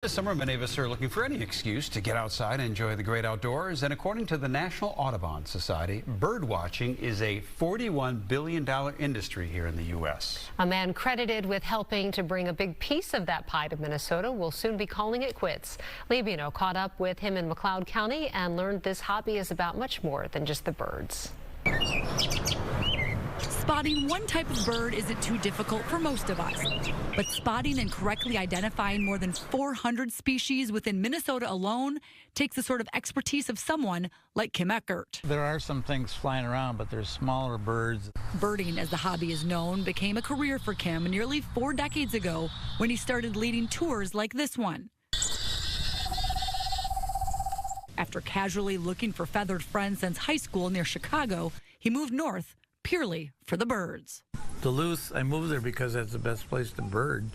This summer, many of us are looking for any excuse to get outside and enjoy the great outdoors. And according to the National Audubon Society, bird watching is a $41 billion industry here in the U.S. A man credited with helping to bring a big piece of that pie to Minnesota will soon be calling it quits. Leah Beno caught up with him in McLeod County and learned this hobby is about much more than just the birds. Spotting one type of bird isn't too difficult for most of us, but spotting and correctly identifying more than 400 species within Minnesota alone takes the sort of expertise of someone like Kim Eckert. There are some things flying around, but they're smaller birds. Birding, as the hobby is known, became a career for Kim nearly 4 decades ago when he started leading tours like this one. After casually looking for feathered friends since high school near Chicago, he moved north purely for the birds. Duluth, I moved there because that's the best place to bird.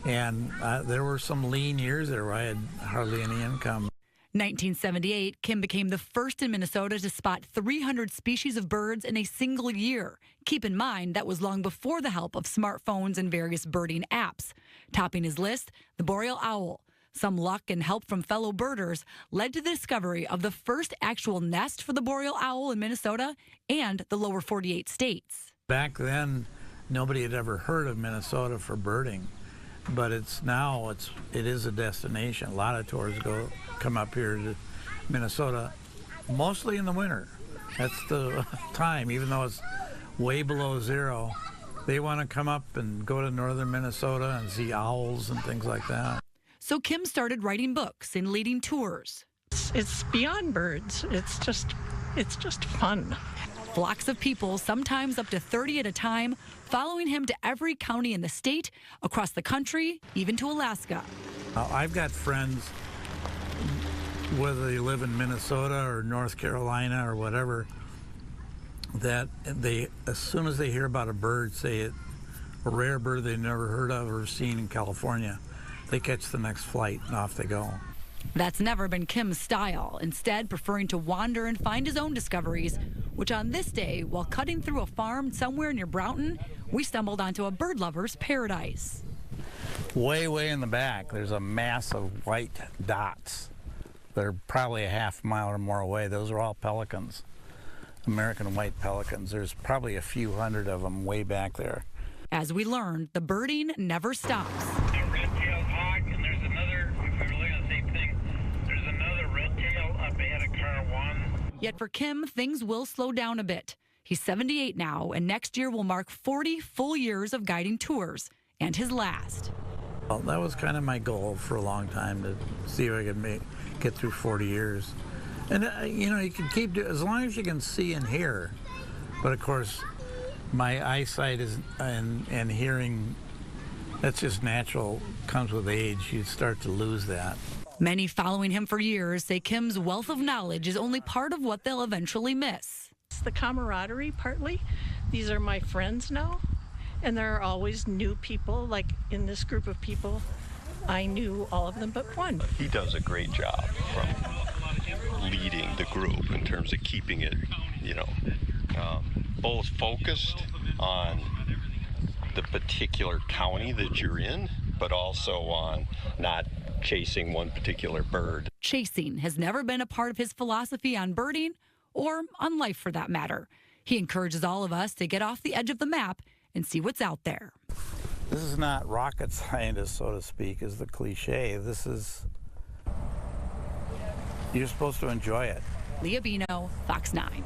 And there were some lean years there where I had hardly any income. 1978, Kim became the first in Minnesota to spot 300 species of birds in a single year. Keep in mind, that was long before the help of smartphones and various birding apps. Topping his list, the boreal owl. Some luck and help from fellow birders led to the discovery of the first actual nest for the boreal owl in Minnesota and the lower 48 states. Back then, nobody had ever heard of Minnesota for birding, but it is a destination. A lot of tours come up here to Minnesota, mostly in the winter. That's the time, even though it's way below zero. They want to come up and go to northern Minnesota and see owls and things like that. So Kim started writing books and leading tours. It's beyond birds. It's just fun. Flocks of people, sometimes up to 30 at a time, following him to every county in the state, across the country, even to Alaska. I've got friends, whether they live in Minnesota or North Carolina or whatever, that as soon as they hear about a bird, say a rare bird they've never heard of or seen in California, they catch the next flight and off they go. That's never been Kim's style, instead preferring to wander and find his own discoveries, which on this day, while cutting through a farm somewhere near Broughton, we stumbled onto a bird lover's paradise. Way in the back, there's a mass of white dots. They're probably a half mile or more away. Those are all pelicans, American white pelicans. There's probably a few hundred of them way back there. As we learned, the birding never stops. A red-tailed hawk, and there's another, if we were looking at the same thing, there's another red-tail up ahead of car 1. Yet for Kim, things will slow down a bit. He's 78 now, and next year will mark 40 full years of guiding tours, and his last. Well, that was kind of my goal for a long time, to see if I could get through 40 years. And, you can keep doing as long as you can see and hear. But, of course, my eyesight and hearing, that's just natural, comes with age. You start to lose that. Many following him for years say Kim's wealth of knowledge is only part of what they'll eventually miss. It's the camaraderie, partly. These are my friends now, and there are always new people. Like in this group of people, I knew all of them but one. He does a great job from leading the group in terms of keeping it, both focused on the particular county that you're in, but also on not chasing one particular bird. Chasing has never been a part of his philosophy on birding or on life for that matter. He encourages all of us to get off the edge of the map and see what's out there. This is not rocket scientist, so to speak, is the cliche. You're supposed to enjoy it. Leah Beno, Fox 9.